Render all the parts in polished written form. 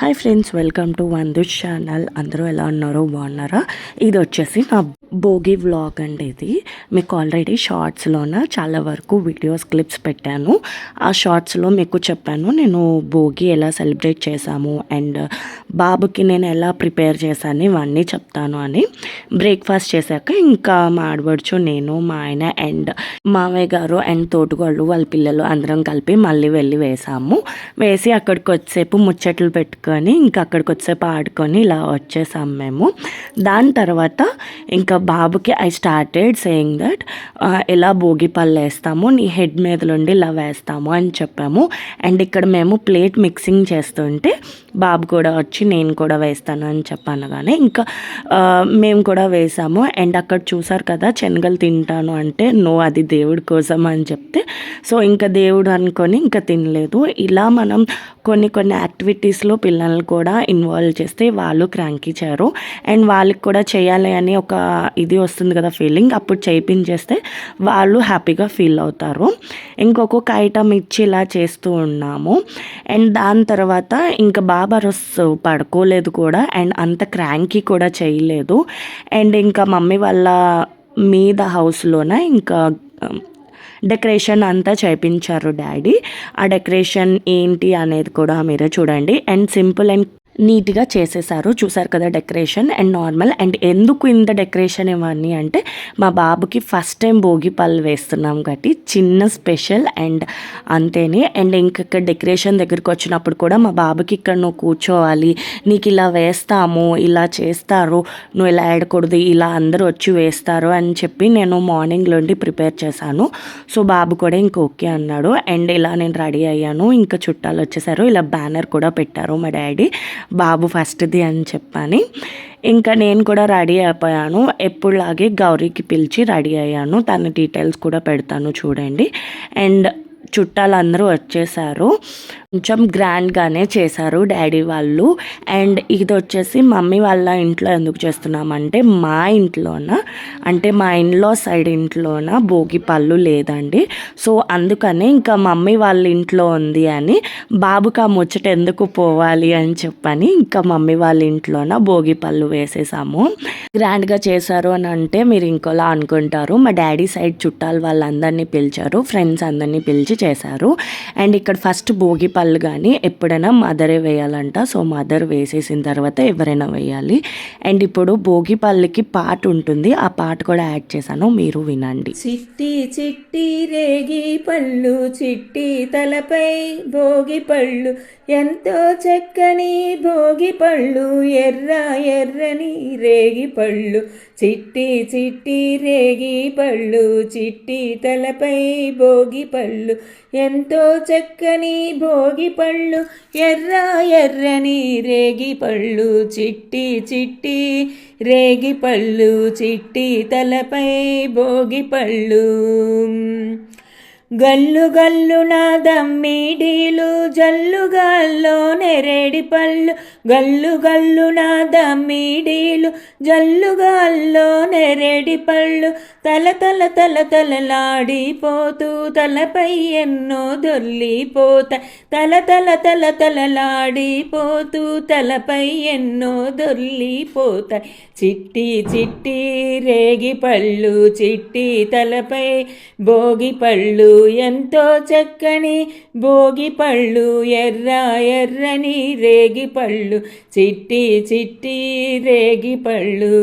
Hi friends, welcome to Vandush channel. అందరూ ఎలా ఉన్నారో బాగున్నారా? ఇది వచ్చేసి నా భోగి వ్లాగ్ అండి. ఇది మీకు ఆల్రెడీ షార్ట్స్లోన చాలా వరకు వీడియోస్ క్లిప్స్ పెట్టాను. ఆ షార్ట్స్లో మీకు చెప్పాను నేను భోగి ఎలా సెలబ్రేట్ చేశాము అండ్ బాబుకి నేను ఎలా ప్రిపేర్ చేశాను ఇవన్నీ చెప్తాను అని. బ్రేక్ఫాస్ట్ చేశాక ఇంకా మా ఆడబడుచు, నేను, మా ఆయన అండ్ మామయ్య గారు అండ్ తోటగోళ్ళు వాళ్ళ పిల్లలు అందరం కలిపి మళ్ళీ వెళ్ళి వేసి అక్కడికి వచ్చేసేపు ముచ్చట్లు పెట్టుకొని ఇంకా అక్కడికి వచ్చేసేపు ఆడుకొని ఇలా వచ్చేసాము మేము. దాని తర్వాత ఇంకా బాబుకి ఐ స్టార్టెడ్ సేయింగ్ దట్ ఎలా భోగి పళ్ళు వేస్తాము, నీ హెడ్ మీద నుండి ఇలా వేస్తాము అని చెప్పాము. అండ్ ఇక్కడ మేము ప్లేట్ మిక్సింగ్ చేస్తుంటే బాబు కూడా వచ్చి నేను కూడా వేస్తాను అని చెప్పాను. కానీ ఇంకా మేము కూడా వేసాము. అండ్ అక్కడ చూసారు కదా శనగలు తింటాను అంటే నో, అది దేవుడి కోసం అని చెప్తే సో ఇంకా దేవుడు అనుకొని ఇంకా తినలేదు. ఇలా మనం కొన్ని యాక్టివిటీస్లో పిల్లల్ని కూడా ఇన్వాల్వ్ చేస్తే వాళ్ళు క్రాంకీ చేయరు అండ్ వాళ్ళకి కూడా చేయాలి అని ఒక ఇది వస్తుంది కదా ఫీలింగ్, అప్పుడు చేయించేస్తే వాళ్ళు హ్యాపీగా ఫీల్ అవుతారు. ఇంకొక ఐటమ్ ఇచ్చి ఇలా చేస్తూ ఉన్నాము. అండ్ దాని తర్వాత ఇంకా బాబా రోజు పడుకోలేదు కూడా అండ్ అంత క్రాంకీ కూడా చేయలేదు. అండ్ ఇంకా మమ్మీ వాళ్ళ మీద హౌస్లోన ఇంకా డెకరేషన్ అంతా చేయించారు డాడీ. ఆ డెకరేషన్ ఏంటి అనేది కూడా మీరే చూడండి. అండ్ సింపుల్ అండ్ నీట్గా చేసేసారు. చూసారు కదా డెకరేషన్ అండ్ నార్మల్. అండ్ ఎందుకు ఇంత డెకరేషన్ ఇవన్నీ అంటే మా బాబుకి ఫస్ట్ టైం భోగి పళ్ళు వేస్తున్నాం కాబట్టి చిన్న స్పెషల్ అండ్ అంతేనే. అండ్ ఇంక డెకరేషన్ దగ్గరికి వచ్చినప్పుడు కూడా మా బాబుకి ఇక్కడ నువ్వు కూర్చోవాలి, నీకు ఇలా వేస్తాము, ఇలా చేస్తారు, నువ్వు ఇలా ఏడకూడదు, ఇలా అందరూ వచ్చి వేస్తారు అని చెప్పి నేను మార్నింగ్ నుండి ప్రిపేర్ చేశాను. సో బాబు కూడా ఇంక ఓకే అన్నాడు. అండ్ ఇలా నేను రెడీ అయ్యాను. ఇంకా చుట్టాలు వచ్చేసారు. ఇలా బ్యానర్ కూడా పెట్టారు మా డాడీ, బాబు ఫస్ట్ది అని చెప్పని. ఇంకా నేను కూడా రెడీ అయిపోయాను. ఎప్పుడులాగే గౌరీకి పిలిచి రెడీ అయ్యాను. తన డీటెయిల్స్ కూడా పెడతాను చూడండి. అండ్ చుట్టాలందరూ వచ్చేసారు. కొంచెం గ్రాండ్గానే చేశారు డాడీ వాళ్ళు. అండ్ ఇది వచ్చేసి మమ్మీ వాళ్ళ ఇంట్లో ఎందుకు చేస్తున్నామంటే మా ఇంట్లోన అంటే మా ఇన్లో సైడ్ ఇంట్లోన భోగి పళ్ళు లేదండి. సో అందుకనే ఇంకా మమ్మీ వాళ్ళ ఇంట్లో ఉంది అని బాబుకి ఆ ముచ్చట ఎందుకు పోవాలి అని చెప్పని ఇంకా మమ్మీ వాళ్ళ ఇంట్లోన భోగి పళ్ళు వేసేసాము. గ్రాండ్గా చేశారు అని అంటే మీరు ఇంకోలా అనుకుంటారు. మా డాడీ సైడ్ చుట్టాలు వాళ్ళందరినీ పిలిచారు, ఫ్రెండ్స్ అందరినీ పిలిచి చేశారు. అండ్ ఇక్కడ ఫస్ట్ భోగి పళ్ళు కానీ ఎప్పుడైనా మదరే వేయాలంట. సో మదర్ వేసేసిన తర్వాత ఎవరైనా వేయాలి. అండ్ ఇప్పుడు భోగి పళ్ళుకి పాట ఉంటుంది, ఆ పాట కూడా యాడ్ చేశాను, మీరు వినండి. చిట్టి చిట్టి రేగి పళ్ళు, చిట్టి తలపై భోగి పళ్ళు, ఎంతో చక్కని భోగి పళ్ళు, ఎర్ర ఎర్రని రేగి పళ్ళు, చిట్టి చిట్టి రేగి పళ్ళు, చిట్టి తలపై భోగి పళ్ళు, ఎంతో చక్కని భోగి పళ్ళు, ఎర్ర ఎర్రని రేగి పళ్ళు, చిట్టి చిట్టి రేగి పళ్ళు, చిట్టి తలపై భోగి పళ్ళు. గల్లు గల్లు నా దమ్మిడీలు, జల్లుగాల్లో నెరేడి పళ్ళు, గల్లు గల్లు నా దమ్మిడీలు, జల్లుగాల్లో నెరేడి పళ్ళు, తల తల తల తలలాడిపోతూ తలపై ఎన్నో దొర్లిపోతాయి, తల తల తల తలలాడిపోతూ తలపై ఎన్నో దొర్లిపోతాయి, చిట్టి చిట్టి రేగి పళ్ళు, చిట్టి తలపై భోగి పళ్ళు, ఎంతో చక్కని భోగి పళ్ళు, ఎర్ర ఎర్రని రేగి పళ్ళు, చిట్టి చిట్టి రేగి పళ్ళు.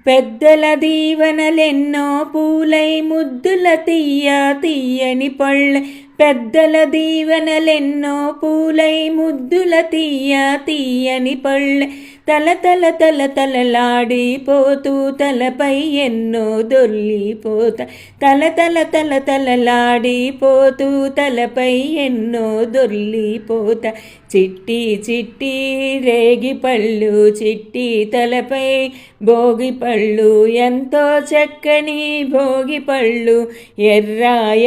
పెద్దల దీవెనలెన్నో పూలై ముద్దుల తీయని పళ్ళై, పెద్దల దీవెనలెన్నో పూలై ముద్దుల తీయని పళ్ళై, తల తల తల తలలాడిపోతూ తలపై ఎన్నో దొర్లిపోతాయి, తల తల తల తలలాడిపోతూ తలపై ఎన్నో దొర్లిపోతాయి, చిట్టి చిట్టి రేగి పళ్ళు, చిట్టి తలపై భోగి పళ్ళు, ఎంతో చక్కని భోగి పళ్ళు, ఎర్ర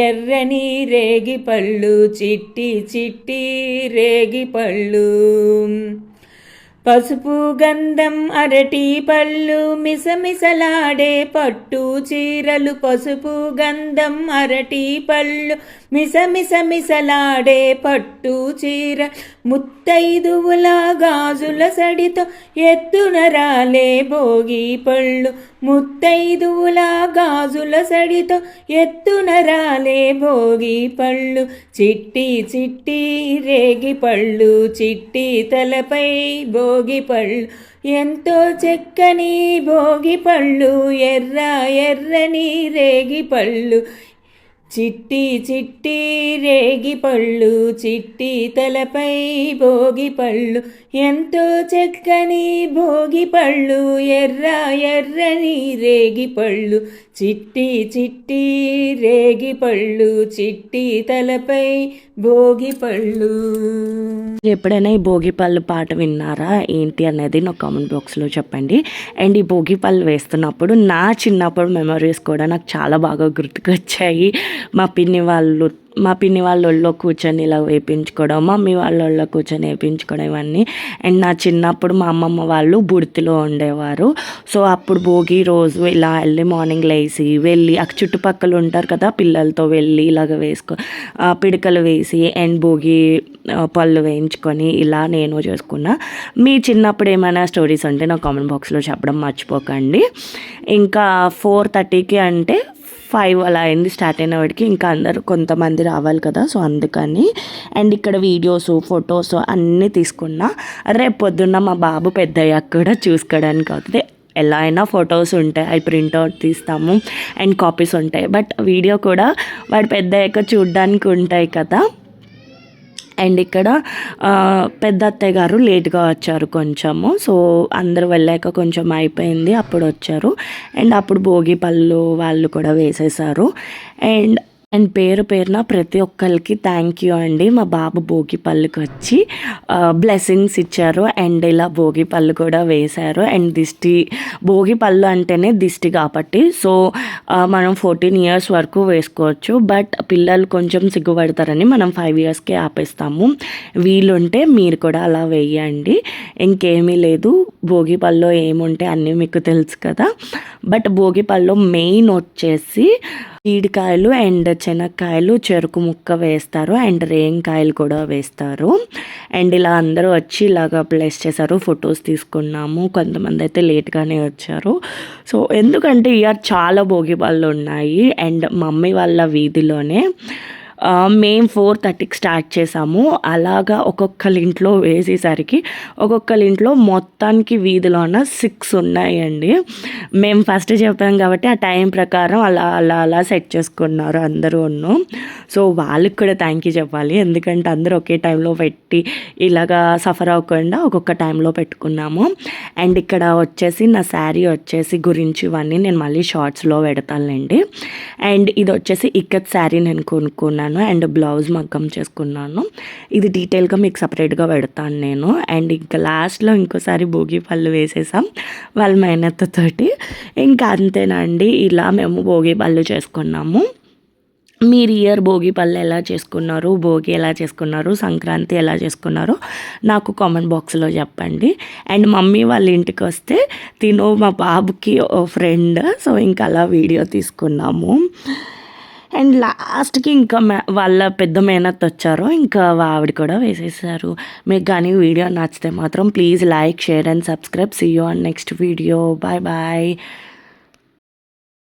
ఎర్రని రేగి పళ్ళు, చిట్టి చిట్టి రేగి పళ్ళు. పసుపు గంధం అరటి పళ్ళు, మిసమిసలాడే పట్టు చీరలు, పసుపు గంధం అరటి పళ్ళు, మిసమిసలాడే పట్టు చీర ముత్తైదువుల గాజుల సడితో ఎత్తున రాలే భోగి పళ్ళు ముత్తైదువుల గాజుల సడితో ఎత్తున రాలే భోగి పళ్ళు చిట్టి చిట్టి రేగి పళ్ళు చిట్టి తలపై భోగి పళ్ళు ఎంతో చెక్కని భోగి పళ్ళు ఎర్ర ఎర్రని రేగి పళ్ళు చిట్టి చిట్టి రేగి పళ్ళు చిట్టి తలపై భోగి పళ్ళు ఎంతో చెక్కని భోగి పళ్ళు ఎర్ర ఎర్రని రేగి పళ్ళు చిట్టి చిట్టి రేగి పళ్ళు చిట్టి తలపై భోగి పళ్ళు. ఎప్పుడైనా ఈ భోగి పళ్ళు పాట విన్నారా ఏంటి అనేది నాకు కామెంట్ బాక్స్లో చెప్పండి. అండ్ ఈ భోగి పళ్ళు వేస్తున్నప్పుడు నా చిన్నప్పుడు మెమరీస్ కూడా నాకు చాలా బాగా గుర్తుకొచ్చాయి. మా పిన్ని వాళ్ళ ఒళ్ళో కూర్చొని ఇలా వేయించుకోవడం, మమ్మీ వాళ్ళ ఒళ్ళో కూర్చొని వేయించుకోవడం ఇవన్నీ. అండ్ నా చిన్నప్పుడు మా అమ్మమ్మ వాళ్ళు బుడితిలో ఉండేవారు. సో అప్పుడు భోగి రోజు ఇలా ఎర్లీ మార్నింగ్ లేచి వెళ్ళి అక్కడ చుట్టుపక్కల ఉంటారు కదా పిల్లలతో వెళ్ళి ఇలాగ పిడికలు వేసి అండ్ భోగి పళ్ళు వేయించుకొని ఇలా నేను చేసుకున్నా. మీ చిన్నప్పుడు ఏమైనా స్టోరీస్ ఉంటే నా కామెంట్ బాక్స్లో చెప్పడం మర్చిపోకండి. ఇంకా 4:30కి అంటే 5 అలా అయింది స్టార్ట్ అయిన వాడికి. ఇంకా అందరూ కొంతమంది రావాలి కదా, సో అందుకని. అండ్ ఇక్కడ వీడియోస్ ఫొటోస్ అన్నీ తీసుకున్నా. రేపు పొద్దున్న మా బాబు పెద్దయ్యాక కూడా చూసుకోవడానికి అవుతుంది. ఎలా అయినా ఫొటోస్ ఉంటాయి, అవి ప్రింట్అవుట్ తీస్తాము అండ్ కాపీస్ ఉంటాయి. బట్ వీడియో కూడా వాడు పెద్దయ్యాక చూడడానికి ఉంటాయి కదా. అండ్ ఇక్కడ పెద్ద అత్తయ్య గారు లేట్గా వచ్చారు కొంచెము. సో అందరూ వెళ్ళాక కొంచెం అయిపోయింది అప్పుడు వచ్చారు. అండ్ అప్పుడు భోగి పళ్ళు వాళ్ళు కూడా వేసేసారు. అండ్ పేరున ప్రతి ఒక్కరికి థ్యాంక్ యూ అండి. మా బాబు భోగి పళ్ళుకి వచ్చి బ్లెస్సింగ్స్ ఇచ్చారు అండ్ ఇలా భోగి పళ్ళు కూడా వేశారు. అండ్ భోగి పళ్ళు అంటేనే దిష్టి కాబట్టి సో మనం 14 years వరకు వేసుకోవచ్చు. బట్ పిల్లలు కొంచెం సిగ్గుపడతారని మనం 5 yearsకే ఆపేస్తాము. వీలుంటే మీరు కూడా అలా వేయండి. ఇంకేమీ లేదు, భోగి పళ్ళు ఏముంటే అన్నీ మీకు తెలుసు కదా. బట్ భోగి పళ్ళు మెయిన్ వచ్చేసి ఈడికాయలు అండ్ శనక్కాయలు చెరుకు ముక్క వేస్తారు అండ్ రేంకాయలు కూడా వేస్తారు. అండ్ ఇలా అందరూ వచ్చి ఇలాగా ప్లేస్ చేశారు, ఫొటోస్ తీసుకున్నాము. కొంతమంది అయితే లేట్గానే వచ్చారు. సో ఎందుకంటే ఇయర్ చాలా భోగి పళ్ళు ఉన్నాయి. అండ్ మమ్మీ వాళ్ళ వీధిలోనే మేము 4:30కి స్టార్ట్ చేసాము. అలాగా ఒక్కొక్కరి ఇంట్లో వేసేసరికి ఒక్కొక్కరి ఇంట్లో మొత్తానికి వీధిలోన 6 ఉన్నాయండి. మేము ఫస్ట్ చెప్పాం కాబట్టి ఆ టైం ప్రకారం అలా సెట్ చేసుకున్నారు అందరూ. సో వాళ్ళకి కూడా థ్యాంక్ యూ చెప్పాలి, ఎందుకంటే అందరూ ఒకే టైంలో పెట్టి ఇలాగా సఫర్ అవ్వకుండా ఒక్కొక్క టైంలో పెట్టుకున్నాము. అండ్ ఇక్కడ వచ్చేసి నా శారీ వచ్చేసి గురించి ఇవన్నీ నేను మళ్ళీ షార్ట్స్లో పెడతానండి. అండ్ ఇది వచ్చేసి ఇక్కత్ శారీ నేను కొనుక్కున్నాను అండ్ బ్లౌజ్ మగ్గం చేసుకున్నాను. ఇది డీటెయిల్గా మీకు సపరేట్గా పెడతాను నేను. అండ్ ఇంకా లాస్ట్లో ఇంకోసారి భోగి పళ్ళు వేసేసాం వాళ్ళ మేనత్తతోటి. ఇంకా అంతేనండి, ఇలా మేము భోగి పళ్ళు చేసుకున్నాము. మీరు ఇయర్ భోగి పళ్ళు ఎలా చేసుకున్నారు, భోగి ఎలా చేసుకున్నారు, సంక్రాంతి ఎలా చేసుకున్నారో నాకు కామెంట్ బాక్స్లో చెప్పండి. అండ్ మమ్మీ వాళ్ళ ఇంటికి వస్తే తిను మా బాబుకి ఓ ఫ్రెండ్, సో ఇంకా అలా వీడియో తీసుకున్నాము. అండ్ లాస్ట్కి ఇంకా వాళ్ళ పెద్ద మేనత్ వచ్చారు, ఇంకా ఆవిడ కూడా వేసేసారు. మీకు కానీ వీడియో నచ్చితే మాత్రం please like, share and subscribe. See you on next video. Bye bye.